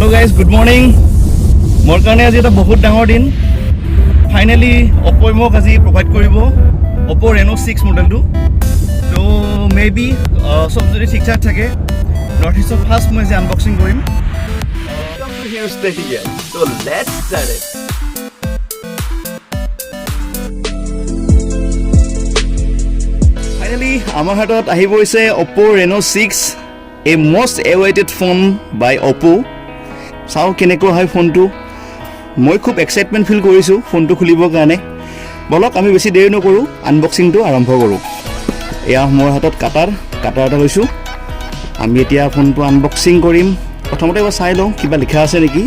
Hello guys, good morning. More karone aji eta bahut dangor din. Finally Oppo mok aji provide koribo Oppo Reno 6 model tu. So maybe sob jodi thik thak thake North East first moi je unboxing korim. Come to here stay here. So let's start it. Finally amar hatot ahi boise Oppo Reno 6, a most awaited phone by Oppo. Sao keneko hai phone tu moi khub excitement feel korisu phone tu khulibor karone bolok ami beshi deri nokoru unboxing tu arambho koru eya mor hatot katar eta loisu ami etia phone tu unboxing korim prothomote ba sai lo kiba likha ase neki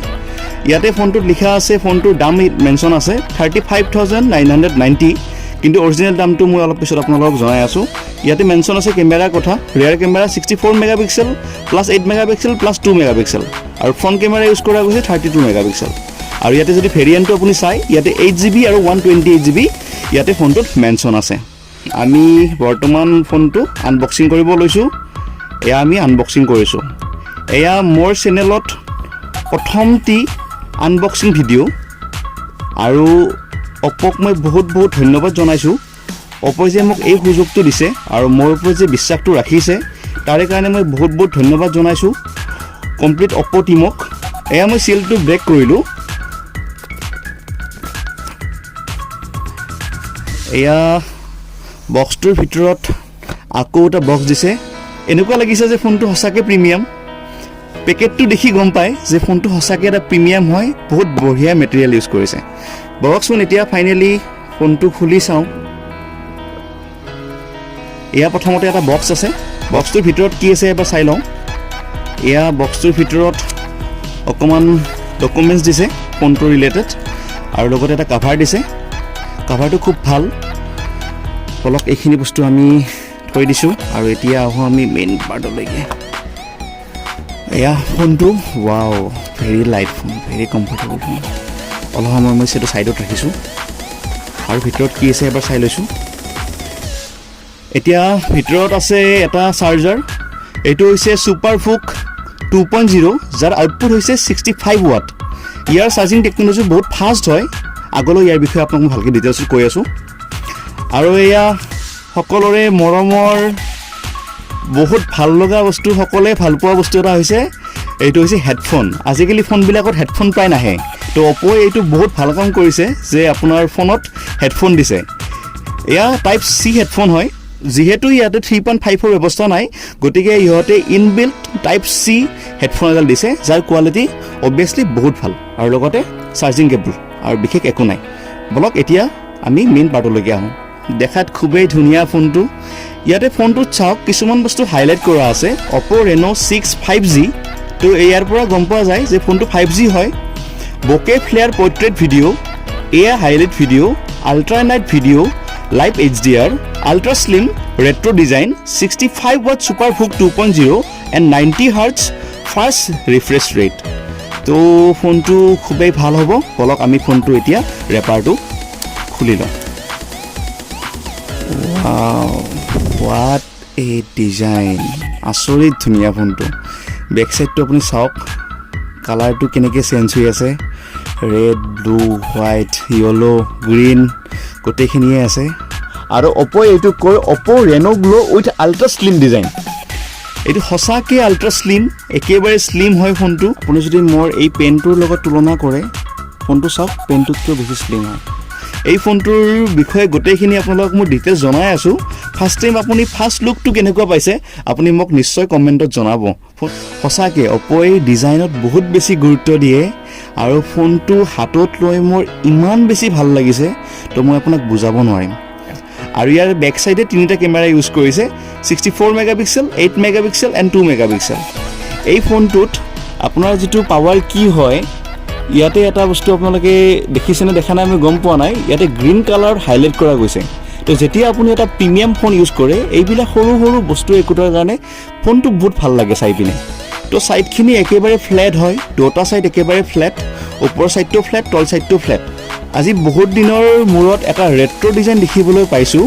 iate phone tu likha ase phone tu dam mention ase 35990 কিন্তু original দামটো মই অলপ পিছত আপোনালোকক জনাই আছো ইয়াতে mention আছে ক্যামেৰা কথা ৰিয়াৰ camera 64 megapixel plus 8 megapixel plus 2 megapixel আৰু ফ্ৰন্ট ক্যামেৰা ইউজ কৰা গৈছে 32 মেগাপিক্সেল আৰু ইয়াতে যদি ভেৰিয়েন্টটো আপুনি চাই ইয়াতে 8GB আৰু 128GB ইয়াতে ফোনটোত মেনশন আছে আমি বৰ্তমান ফোনটো আনবক্সিং কৰিব লৈছো এয়া আমি আনবক্সিং কৰিছো এয়া মোৰ চেনেলত প্ৰথমটি আনবক্সিং ভিডিও আৰু Oppo মই বহুত ধন্যবাদ জনাইছো Oppo যে মোক এই সুযোগটো দিছে আৰু মোৰ ওপৰত যে বিশ্বাসটো ৰাখিছে তাৰে কাৰণে মই বহুত ধন্যবাদ জনাইছো কমপ্লিট Oppo টিমক এয়া মই সিলটো ব্ৰেক কৰিলো এয়া বক্সটোৰ ভিতৰত আকৌ এটা বক্স দিছে এনেকুৱা লাগিছে যে ফোনটো হসাকে প্ৰিমিয়াম পেকেটটো দেখি গম পায় যে ফোনটো হসাকে এটা প্ৰিমিয়াম হয় বহুত বঢ়িয়া মেটেৰিয়েল ইউজ কৰিছে বক্সটো এতিয়া ফাইনালি ফোনটো খুলি চাও এয়া প্ৰথমতে এটা বক্স আছে বক্সটোৰ ভিতৰত কি আছে এবাৰ চাই লও এয়া বক্সটোৰ ভিতৰত অকমান ডকুমেন্টস দিছে ফোনটো ৰিলেটেড আৰু লগতে এটা কভাৰ দিছে কভাৰটো খুব ভাল বলক এইখিনি বস্তু আমি থৈ দিছো আৰু এতিয়া আহো আমি মেইন পাৰ্টলৈকে এয়া ফোনটো wow very light phone very comfortable phone অলপ সময় মই সেটো সাইডত ৰাখিছো আৰু ভিতৰত কি আছে এবাৰ চাই লৈছো এতিয়া ভিতৰত আছে এটা চাৰ্জাৰ এটো হৈছে সুপাৰফুক 2.0 যাৰ আউটপুট হৈছে 65 ওয়াট ইয়াৰ চাৰ্জিং টেকনলজি বহুত ফাষ্ট হয় আগলৈ ইয়াৰ বিষয়ে আপোনাক ভালকৈ ডিটেইলছ কৈ আছো আৰু এয়া সকলোৰে মৰমৰ বহুত ভাল লগা বস্তু সকলে ভাল পোৱা বস্তু এটা হৈছে এইটো হৈছে হেডফোন আজিকালি ফোন বিলাকত হেডফোন প্ৰায় নাহে তো Oppo এইটো বহুত ভাল কাম কৰিছে যে আপোনাৰ ফোনত হেডফোন দিছে এয়া টাইপ সি হেডফোন হয় যেহেতু ইয়াতে 3.5 ৰ ব্যৱস্থা নাই গতিকে ইহতে ইনবিল্ট টাইপ সি হেডফোন এডাল দিছে যাৰ কোৱালিটি অবভিয়াসলি বহুত ভাল আৰু লগতে চাৰ্জিং কেবল আৰু বিশেষ একো নাই বলক এতিয়া আমি মেইন পাৰ্টলৈকে আহো দেখাত খুবেই ধুনীয়া ফোনটো ইয়াতে ফোনটো চাওক কিছুমান বস্তু হাইলাইট কৰা আছে Oppo Reno 6 5G তো ইয়াৰ পৰা গম পোৱা যায় যে ফোনটো 5G হয় bokeh flare portrait video air highlight video ultra night video live HDR ultra slim retro design 65 watt superfook 2.0 and 90 Hz fast refresh rate তো ফোনটো খুবেই ভাল হ'ব বলক আমি ফোনটো এতিয়া ৰেপাৰটো খুলি লওঁ wow what a design আচৰিত ধুনীয়া ফোনটো বেক সাইডটো আপুনি চাওক কালাৰটো কেনেকৈ চেঞ্জ হৈ আছে red blue white yellow green গোটেইখিনিয়ে আছে আৰু Oppo এইটো কয় Oppo Reno Glow with ultra slim design এইটো হসাকে ultra slim একেবাৰে slim হয় ফোনটো আপুনি যদি মোৰ এই পেনটোৰ লগত তুলনা কৰে ফোনটো চাওক পেনটোতকৈ বেছি slim হয় এই ফোনটোৰ বিষয়ে গোটেইখিনি আপোনালোকক মই ডিটেইলছ জনাই আছো ফাৰ্স্ট টাইম আপুনি ফাৰ্স্ট লুকটো কেনেকুৱা পাইছে আপুনি মোক নিশ্চয় কমেন্টত জনাব হসাকে Oppo এই ডিজাইনত বহুত বেছি গুৰুত্ব দিয়ে আৰু ফোনটো হাতত লৈ মোৰ ইমান বেছি ভাল লাগিছে তো মই আপোনাক বুজাব নোৱাৰিম আৰু ইয়াৰ বেক সাইডে তিনিটা কেমেৰা ইউজ কৰিছে 64 মেগাপিক্সেল 8 মেগাপিক্সেল এণ্ড 2 মেগাপিক্সেল এই ফোনটোত আপোনাৰ যেটো পাৱাৰ কি হয় ইয়াতে এটা বস্তু আপোনালোকে দেখিছেনে দেখা নাই আমি গম পোৱা নাই ইয়াতে গ্ৰীন কালাৰ হাইলাইট কৰা গৈছে তো যেতিয়া আপুনি এটা প্ৰিমিয়াম ফোন ইউজ কৰে এইবিলাক সৰু বস্তু একোটাৰ কাৰণে ফোনটো বহুত ভাল লাগে চাই পিনে তো সাইডখিনি একেবাৰে ফ্ল্যাট হয় দুটা সাইড একেবাৰে ফ্ল্যাট ওপৰ সাইডটো ফ্ল্যাট তল সাইডটো ফ্ল্যাট আজি বহুত দিনৰ মূৰত এটা ৰেট্ৰো ডিজাইন দেখিবলৈ পাইছো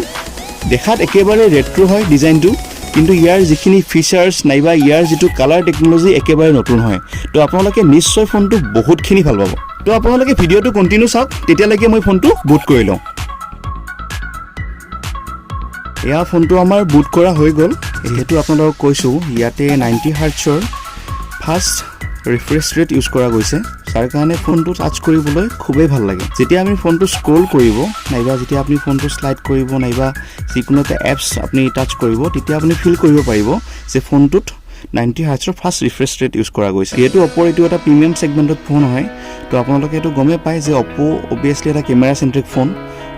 দেখাত একেবাৰে ৰেট্ৰো হয় ডিজাইনটো কিন্তু ইয়াৰ যিখিনি ফিচাৰ্ছ নাইবা ইয়াৰ যিটো কালাৰ টেকন'লজি একেবাৰে নতুন হয় তো আপোনালোকে নিশ্চয় ফোনটো বহুতখিনি ভাল পাব তো আপোনালোকে ভিডিঅ'টো কণ্টিনিউ চাওক তেতিয়ালৈকে মই ফোনটো বুট কৰি লওঁ এয়া ফোনটো আমাৰ বুট কৰা হৈ গ'ল এইটো আপোনালোকক কৈছোঁ ইয়াতে 90 হাৰ্টছৰ ফাষ্ট ৰিফ্ৰেছ ৰেট ইউজ কৰা গৈছে যাৰ কাৰণে ফোনটো টাচ কৰিবলৈ খুবেই ভাল লাগে যেতিয়া আপুনি ফোনটো স্ক্ৰল কৰিব নাইবা যেতিয়া আপুনি ফোনটো স্লাইড কৰিব নাইবা যিকোনো এটা এপছ আপুনি টাচ কৰিব তেতিয়া আপুনি ফিল কৰিব পাৰিব যে ফোনটোত 90 হাৰ্টছৰ ফাষ্ট ৰিফ্ৰেছ ৰেট ইউজ কৰা গৈছে এইটো অপ'ৰ এইটো এটা প্ৰিমিয়াম ছেগমেণ্টত ফোন হয় তো আপোনালোকে এইটো গমেই পায় যে অপো অবভিয়াছলি এটা কেমেৰা চেণ্ট্ৰিক ফোন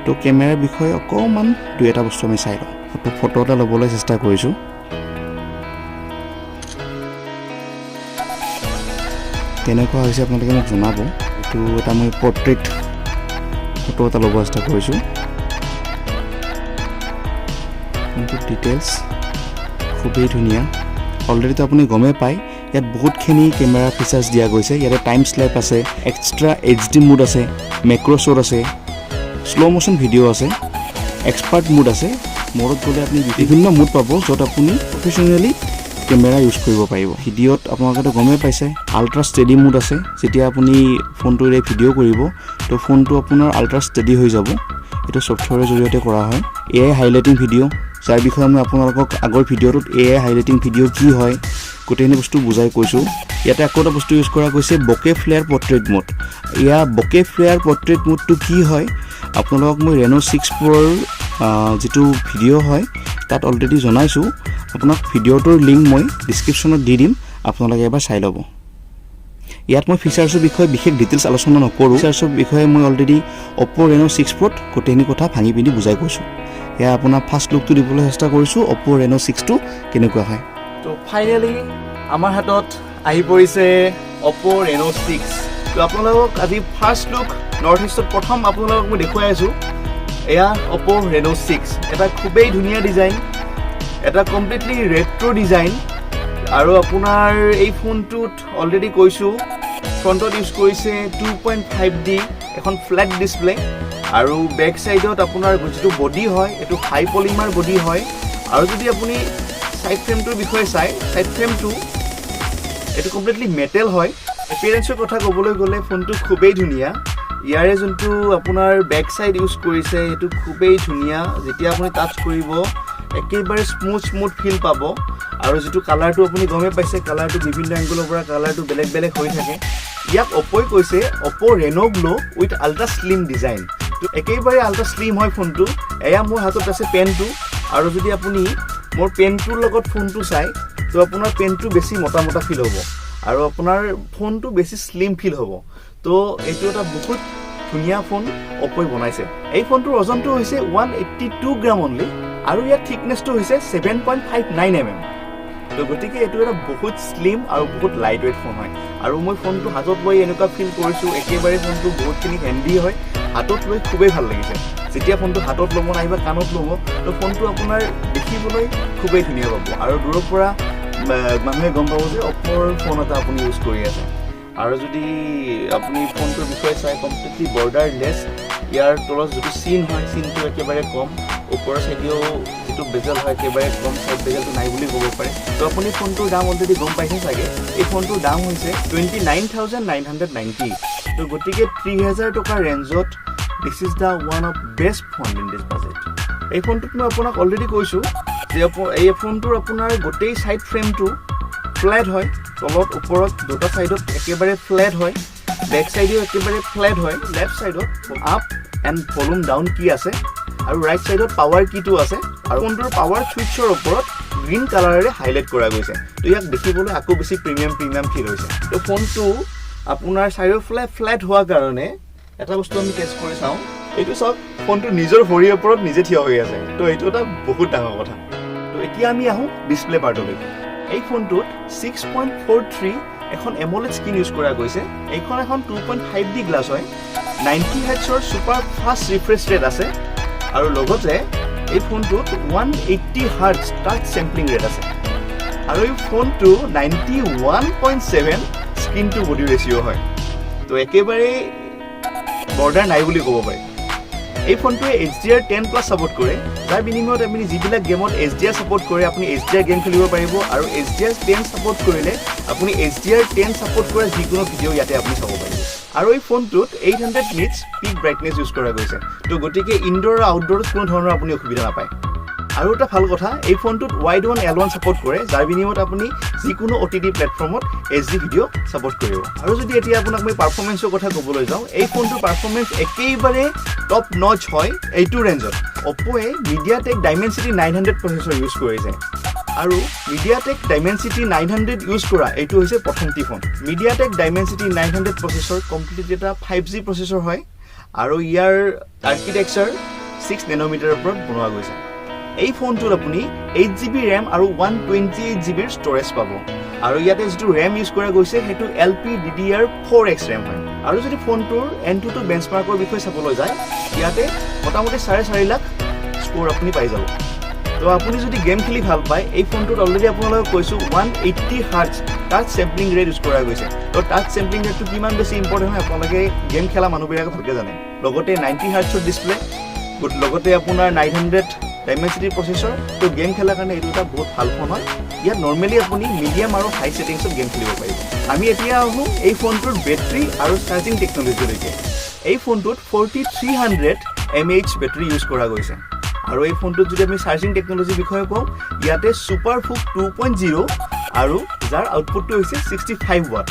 তো কেমেৰাৰ বিষয়ে অকণমান দুই এটা বস্তু আমি চাই লওঁ ফটো এটা ল'বলৈ চেষ্টা কৰিছোঁ কেনেকুৱা হৈছে আপোনালোকে মোক জনাব এইটো এটা মই পৰ্ট্ৰেইট ফটো এটা ল'ব চেষ্টা কৰিছোঁ কিন্তু ডিটেইলছ খুবেই ধুনীয়া অলৰেডি আপুনি গমেই পায় ইয়াত বহুতখিনি কেমেৰা ফিচাৰ্ছ দিয়া গৈছে ইয়াতে টাইম স্লেপ আছে এক্সট্ৰা HD মোড আছে মেক্ৰ' শ্বট আছে শ্ল' মোশ্যন ভিডিঅ' আছে এক্সপাৰ্ট মোড আছে মোডত গ'লে আপুনি বিভিন্ন মোড পাব য'ত আপুনি প্ৰফেশ্যনেলি কেমেৰা ইউজ কৰিব পাৰিব ভিডিঅ'ত আপোনালোকেতো গমেই পাইছে আল্ট্ৰা ষ্টেডি মোড আছে যেতিয়া আপুনি ফোনটোৰে ভিডিঅ' কৰিব তো ফোনটো আপোনাৰ আল্ট্ৰা ষ্টেডি হৈ যাব এইটো ছফ্টৱেৰৰ জৰিয়তে কৰা হয় AI হাইলাইটিং ভিডিঅ' যাৰ বিষয়ে মই আপোনালোকক আগৰ ভিডিঅ'টোত AI হাইলাইটিং ভিডিঅ' কি হয় গোটেইখিনি বস্তু বুজাই কৈছোঁ ইয়াতে আকৌ এটা বস্তু ইউজ কৰা গৈছে বকে ফ্লেয়াৰ পৰ্ট্ৰেইট মোড এয়া বকে ফ্লেয়াৰ পৰ্ট্ৰেইট মোডটো কি হয় আপোনালোকক মই Reno 6 Proৰ যিটো ভিডিঅ' হয় তাত অলৰেডি জনাইছোঁ আপোনাক ভিডিঅ'টোৰ লিংক মই ডিছক্ৰিপশ্যনত দি দিম আপোনালোকে এবাৰ চাই ল'ব ইয়াত মই ফিচাৰ্ছৰ বিষয়ে বিশেষ ডিটেইলছ আলোচনা নকৰোঁ ফিচাৰ্ছৰ বিষয়ে মই অলৰেডি অপো Reno 6 Proত গোটেইখিনি কথা ভাঙি পিনি বুজাই কৈছোঁ এয়া আপোনাৰ ফাৰ্ষ্ট লুকটো দিবলৈ চেষ্টা কৰিছোঁ অপো Reno 6টো কেনেকুৱা হয় তো ফাইনেলি আমাৰ হাতত আহি পৰিছে অপো Reno 6 তো আপোনালোকক আজি ফাৰ্ষ্ট লুক নৰ্থ ইষ্টত প্ৰথম আপোনালোকক মই দেখুৱাই আছোঁ এয়া অপো Reno 6 এটা খুবেই ধুনীয়া ডিজাইন এটা কমপ্লিটলি ৰেট্ৰ' ডিজাইন আৰু আপোনাৰ এই ফোনটোত অলৰেডি কৈছোঁ ফ্ৰণ্টত ইউজ কৰিছে 2.5D এখন ফ্লেট ডিছপ্লে আৰু বেক চাইডত আপোনাৰ যিটো বডি হয় এইটো হাই পলিমাৰ বডি হয় আৰু যদি আপুনি সাইড ফ্ৰেমটোৰ বিষয়ে চাই সাইড ফ্ৰেমটো এইটো কমপ্লিটলি মেটেল হয় এপিয়াৰেন্সৰ কথা ক'বলৈ গ'লে ফোনটো খুবেই ধুনীয়া ইয়াৰে যোনটো আপোনাৰ বেক চাইড ইউজ কৰিছে সেইটো খুবেই ধুনীয়া যেতিয়া আপুনি টাচ কৰিব একেবাৰে স্মুথ ফিল পাব আৰু যিটো কালাৰটো আপুনি গমে পাইছে কালাৰটো বিভিন্ন এংগলৰ পৰা কালাৰটো বেলেগ বেলেগ হৈ থাকে ইয়াক অপ'ই কৈছে অপো Reno Glow with ultra slim design তো একেবাৰে আল্ট্ৰা স্লিম হয় ফোনটো এয়া মোৰ হাতত আছে পেনটো আৰু যদি আপুনি মোৰ পেনটোৰ লগত ফোনটো চাই তো আপোনাৰ পেনটো বেছি মোটা ফিল হ'ব আৰু আপোনাৰ ফোনটো বেছি স্লিম ফিল হ'ব তো এইটো এটা বহুত ধুনীয়া ফোন অপ'ই বনাইছে এই ফোনটোৰ ওজনটো হৈছে 182 গ্ৰাম অনলি আৰু ইয়াৰ থিকনেছটো হৈছে 7.59 mm তো গতিকে এইটো এটা বহুত স্লিম আৰু বহুত লাইট ৱেইট ফোন হয় আৰু মই ফোনটো হাতত লৈ এনেকুৱা ফিল কৰিছোঁ একেবাৰে ফোনটো বহুতখিনি হেণ্ডি হয় হাতত লৈ খুবেই ভাল লাগিছে যেতিয়া ফোনটো হাতত ল'ব নাইবা কাণত ল'ব তো ফোনটো আপোনাৰ দেখিবলৈ খুবেই ধুনীয়া পাব আৰু দূৰৰ পৰা মানুহে গম পাব যে অপ'ৰ ফোন এটা আপুনি ইউজ কৰি আছে আৰু যদি আপুনি ফোনটোৰ বিষয়ে চাই কমপ্লিটলি বৰ্ডাৰলেছ ইয়াৰ তলত যিটো চিন হয় চিনটো একেবাৰে কম ওপৰৰ চাইডেও যিটো বেজেল হয় একেবাৰে কম চাইড বেজেলটো নাই বুলি ক'ব পাৰে তো আপুনি ফোনটোৰ দাম অলৰেডি গম পাইছে চাগে এই ফোনটোৰ দাম হৈছে 29,990 তো গতিকে 3,000 টকাৰ ৰেঞ্জত this is the one of best phone in this budget এই ফোনটোত মই আপোনাক অলৰেডি কৈছোঁ যে এই ফোনটোৰ আপোনাৰ গোটেই চাইড ফ্ৰেমটো ফ্লেট হয় তলত ওপৰত দুটা সাইডত একেবাৰে ফ্লেট হয় বেক সাইডেও একেবাৰে ফ্লেট হয় লেফট সাইডত আপ এণ্ড ভলিউম ডাউন কি আছে আৰু ৰাইট সাইডত পাৱাৰ কিটো আছে আৰু ফোনটোৰ পাৱাৰ সুইচৰ ওপৰত গ্ৰীণ কালাৰেৰে হাইলাইট কৰা গৈছে তো ইয়াক দেখিবলৈ আকৌ বেছি প্ৰিমিয়াম ফিল হৈছে তো ফোনটো আপোনাৰ চাৰিওফালে ফ্লেট হোৱাৰ কাৰণে এটা বস্তু আমি টেষ্ট কৰি চাওঁ এইটো চাওক ফোনটো নিজৰ ভৰিৰ ওপৰত নিজে থিয় হৈ আছে তো এইটো এটা বহুত ডাঙৰ কথা তো এতিয়া আমি আহোঁ ডিছপ্লে পাৰ্টলৈকে এই ফোনটোত 6.43 এখন AMOLED স্ক্ৰীন ইউজ কৰা গৈছে এইখন এখন 2.5D গ্লাছ হয় 90 হাৰ্টছৰ ছুপাৰ ফাষ্ট ৰিফ্ৰেছ ৰেট আছে আৰু লগতে এই ফোনটোত 180 হাৰ্টছ টাচ চেম্পলিং ৰেট আছে আৰু এই ফোনটো 91.7 স্ক্ৰীন টু বডি ৰেচিঅ' হয় তো একেবাৰে বৰ্ডাৰ নাই বুলি ক'ব পাৰি এই ফোনটোৱে HDR10+ সাপোৰ্ট কৰে যাৰ বিনিময়ত আপুনি যিবিলাক গেমত HDR সাপোৰ্ট কৰে আপুনি HDR গেম খেলিব পাৰিব আৰু HDR10 সাপোৰ্ট কৰিলে আপুনি HDR10 সাপোৰ্ট কৰা যিকোনো ভিডিঅ' ইয়াতে আপুনি চাব পাৰিব আৰু এই ফোনটোত 800 নিটছ পিক ব্ৰাইটনেছ ইউজ কৰা গৈছে তো গতিকে ইনডোৰ আৰু আউটডোৰত কোনো ধৰণৰ আপুনি অসুবিধা নাপায় আৰু এটা ভাল কথা এই ফোনটোত ওৱাইড ওৱান L1 সাপোৰ্ট কৰে যাৰ বিনিময়ত আপুনি যিকোনো OTT প্লেটফৰ্মত HD ভিডিঅ' সাপোৰ্ট কৰিব আৰু যদি এতিয়া আপোনাক মই পাৰফৰ্মেন্সৰ কথা ক'বলৈ যাওঁ এই ফোনটোৰ পাৰফৰ্মেন্স একেবাৰে টপ নচ হয় এইটো ৰেঞ্জত Oppoয়ে MediaTek Dimensity 900 প্ৰচেছৰ ইউজ কৰিছে আৰু MediaTek Dimensity 900 ইউজ কৰা এইটো হৈছে প্ৰথমটি phone MediaTek Dimensity 900 processor complete এটা 5G প্ৰচেছৰ হয় আৰু ইয়াৰ আৰ্কিটেকচাৰ 6 নেনোমিটাৰৰ ওপৰত বনোৱা গৈছে এই ফোনটোত আপুনি 8GB RAM আৰু 128GB ষ্টৰেজ পাব আৰু ইয়াতে যেটো RAM ইউজ কৰা গৈছে হেতু LPDDR4X RAM হয় আৰু যদি ফোনটোৰ N2 বেঞ্চমাৰ্কৰ বিষয়ে চাবলৈ যায় ইয়াতে মোটামুটি 4.5 লাখ স্কোৰ আপুনি পাই যাব তো আপুনি যদি গেম খেলি ভাল পায় এই ফোনটোত অলৰেডি আপোনালোকক কৈছো 180 Hz touch sampling rate use কৰা গৈছে তো টাচ স্যাম্পলিং ৰেটটো কিমান বেছি ইম্পৰ্টেন্ট হয় আপোনালোকে গেম খেলা মানুহবিলাকে ভালকে জানে লগতে 90 Hz ডিসপ্লে লগতে আপোনাৰ 900 Dimensity প্ৰচেছৰ তো গেম খেলাৰ কাৰণে এইটো এটা বহুত ভাল ফোন হয় ইয়াত নৰমালি আপুনি মিডিয়াম আৰু হাই সেটিংছত গেম খেলিব পাৰিব আমি এতিয়া আহো এই ফোনটোৰ বেটাৰী আৰু চাৰ্জিং টেকনলজি লৈকে এই ফোনটোত 4300 mAh বেটাৰী ইউজ কৰা গৈছে আৰু এই ফোনটোত যদি আমি চাৰ্জিং টেকনলজি বিষয়ে কওঁ ইয়াতে সুপাৰফুক 2.0 আৰু যাৰ আউটপুটটো হৈছে 65 ওয়াট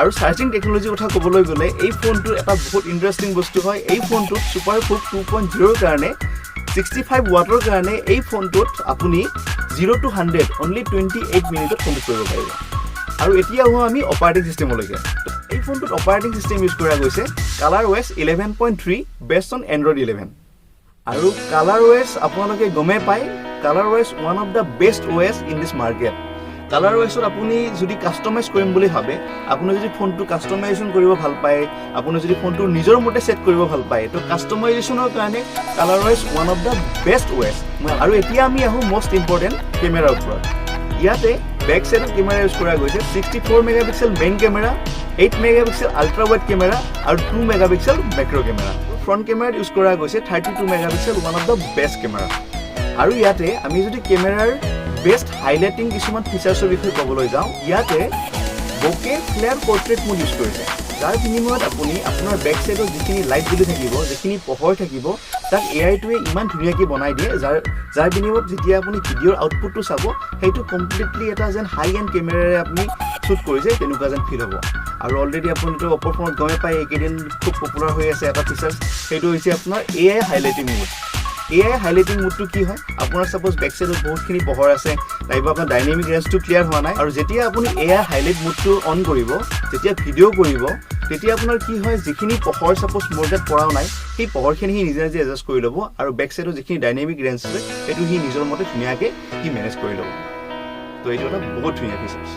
আৰু চাৰ্জিং টেকনলজি কথা ক'বলৈ গ'লে এই ফোনটোৰ এটা বহুত ইন্টাৰেষ্টিং বস্তু হয় এই ফোনটোত সুপাৰফুক 2.0 কাৰণে 65 ওয়াটৰ কাৰণে এই ফোনটোত আপুনি 0 to 100 only 28 মিনিটত কমপ্লিট কৰিব পাৰিব আৰু এতিয়া আমি অপাৰেটিং সিস্টেমলৈকে এই ফোনটোত অপাৰেটিং সিস্টেম ইউজ কৰা গৈছে ColorOS 11.3 based on Android 11 আৰু ColorOS আপোনালোকে গমে পায় ColorOS one of the best OS in this market ColorOSত আপুনি যদি কাস্টমাইজ কৰিম বুলি ভাবে আপুনি যদি ফোনটো কাস্টমাইজেশন কৰিব ভাল পায় আপুনি যদি ফোনটো নিজৰ মতে সেট কৰিব ভাল পায় তো কাস্টমাইজেশনৰ কাৰণে ColorOS one of the best OS আৰু এতিয়া আমি আহো মোস্ট ইম্পৰ্টেন্ট ক্যামেৰাৰ ওপৰত ইয়াতে ব্যাক সাইডৰ ক্যামেৰা ইউজ কৰা গৈছে 64 megapixel main camera 8 megapixel ultra wide camera আৰু 2 megapixel macro camera front camera use কৰা গৈছে 32 megapixel one of the best camera আৰু ইয়াতে আমি যদি ক্যামেৰাৰ বেস্ট হাইলাইটিং কিছুমান ফিচাৰ্ছৰ বিষয়ে ক'বলৈ যাওঁ ইয়াতে বকে ফ্লেয়াৰ পোৰ্ট্ৰেট মোড ইউজ কৰিছে যাৰ বিনিময়ত আপুনি আপোনাৰ বেক সাইডত যিখিনি লাইট জ্বলি থাকিব যিখিনি পোহৰ থাকিব তাক এআইটোৱে ইমান ধুনীয়াকৈ বনাই দিয়ে যাৰ বিনিময়ত যেতিয়া আপুনি ভিডিঅ'ৰ আউটপুটটো চাব সেইটো কমপ্লিটলি এটা যেন হাই এণ্ড কেমেৰাৰে আপুনি শ্বুট কৰিছে তেনেকুৱা যেন ফিল হ'ব আৰু অলৰেডি আপুনিটো অপৰ ফোনত গমে পায় এইকেইদিন খুব পপুলাৰ হৈ আছে এটা ফিচাৰ্ছ সেইটো হৈছে আপোনাৰ AI highlighting mode AI highlighting মোডটো কি হয় আপোনাৰ সাপোজ বেক সাইডত বহুতখিনি পোহৰ আছে নাইবা আপোনাৰ ডাইনামিক ৰেঞ্জটো ক্লিয়াৰ হোৱা নাই আৰু যেতিয়া আপুনি AI হাইলাইট মোডটো অন কৰিব যেতিয়া ভিডিঅ' কৰিব তেতিয়া আপোনাৰ কি হয় যিখিনি পোহৰ সাপোজ মোডত পৰাও নাই সেই পোহৰখিনি নিজে নিজে এডজাষ্ট কৰি ল'ব আৰু বেক সাইডত যিখিনি ডাইনামিক ৰেঞ্জ আছে সেইটো নিজৰ মতে ধুনীয়াকৈ মেনেজ কৰি ল'ব তো এইটো এটা বহুত ধুনীয়া ফিচাৰ্ছ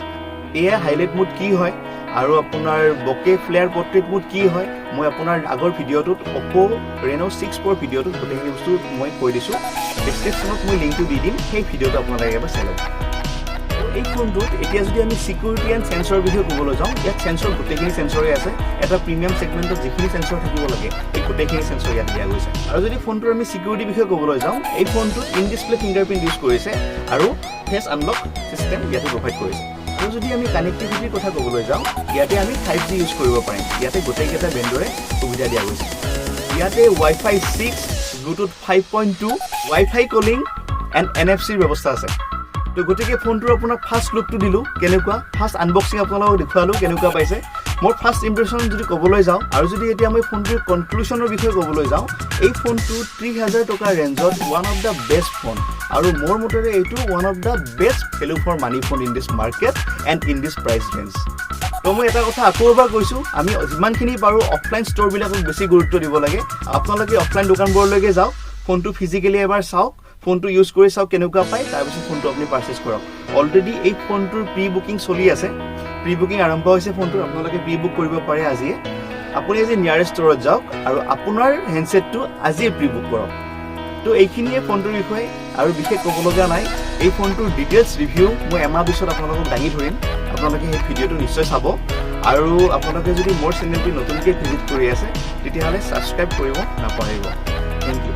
AI হাইলাইট মোড কি হয় আৰু আপোনাৰ বকে ফ্লেয়াৰ পোৰ্ট্ৰেট মোড কি হয় মই আপোনাৰ আগৰ ভিডিঅ'টোত Oppo Reno 6 Pro ভিডিঅ'টোত গোটেইখিনি বস্তু মই কৈ দিছোঁ ডেসক্ৰিপশ্যনত মই লিংকটো দি দিম সেই ভিডিঅ'টো আপোনালোকে এবাৰ চাই ল'ব এই ফোনটোত এতিয়া যদি আমি সিকিউৰিটি এণ্ড সেন্সৰৰ বিষয়ে ক'বলৈ যাওঁ ইয়াত সেন্সৰ গোটেইখিনি সেন্সৰে আছে এটা প্ৰিমিয়াম সেগমেণ্টত যিখিনি সেন্সৰ থাকিব লাগে এই গোটেইখিনি সেন্সৰ ইয়াত দিয়া গৈছে আৰু যদি ফোনটোৰ আমি সিকিউৰিটি বিষয়ে ক'বলৈ যাওঁ এই ফোনটোত ইন ডিসপ্লে ফিংগাৰপ্ৰিণ্ট ইউজ কৰিছে আৰু ফেচ আনলক সিস্টেম ইয়াতে প্ৰভাইড কৰিছে আৰু যদি আমি কানেক্টিভিটিৰ কথা ক'বলৈ যাওঁ ইয়াতে আমি 5G ইউজ কৰিব পাৰিম ইয়াতে গোটেইকেইটা ব্ৰেণ্ডৰে সুবিধা দিয়া গৈছে ইয়াতে Wi-Fi 6 Bluetooth 5.2 Wi-Fi calling and NFC-ৰ ব্যৱস্থা আছে তো গতিকে ফোনটোৰ আপোনাক ফাৰ্ষ্ট লুকটো দিলোঁ কেনেকুৱা ফাৰ্ষ্ট আনবক্সিং আপোনালোকক দেখুৱালোঁ কেনেকুৱা পাইছে মোৰ ফাৰ্ষ্ট ইম্প্ৰেশ্যন যদি ক'বলৈ যাওঁ আৰু যদি এতিয়া মই ফোনটোৰ কনক্লুশ্যনৰ বিষয়ে ক'বলৈ যাওঁ এই ফোনটো 30,000 টকাৰ ৰেঞ্জত one of the best phone আৰু মোৰ মতেৰে এইটো one of the best value for money phone in this market and in this price range তো মই এটা কথা আকৌ এবাৰ কৈছোঁ আমি যিমানখিনি পাৰোঁ অফলাইন ষ্ট'ৰবিলাকক বেছি গুৰুত্ব দিব লাগে আপোনালোকে অফলাইন দোকানবোৰলৈকে যাওক ফোনটো ফিজিকেলি এবাৰ চাওক ফোনটো ইউজ কৰি চাওক কেনেকুৱা পায় তাৰপিছত ফোনটো আপুনি পাৰ্চেছ কৰক অলৰেডি এই ফোনটোৰ প্ৰি বুকিং চলি আছে প্ৰি বুকিং আৰম্ভ হৈছে ফোনটোৰ আপোনালোকে প্ৰি বুক কৰিব পাৰে আজিয়ে আপুনি আজি নিয়াৰেষ্ট ষ্ট'ৰত যাওক আৰু আপোনাৰ হেণ্ডছেটটো আজিয়ে প্ৰি বুক কৰক তো এইখিনিয়ে ফোনটোৰ বিষয়ে আৰু বিশেষ ক'বলগীয়া নাই এই ফোনটোৰ ডিটেইলছ ৰিভিউ মই এমাহ পিছত আপোনালোকক দাঙি ধৰিম আপোনালোকে সেই ভিডিঅ'টো নিশ্চয় চাব আৰু আপোনালোকে যদি মোৰ চেনেলটো নতুনকৈ ভিজিট কৰি আছে তেতিয়াহ'লে ছাবস্ক্ৰাইব কৰিব নাপাহৰিব থেংক ইউ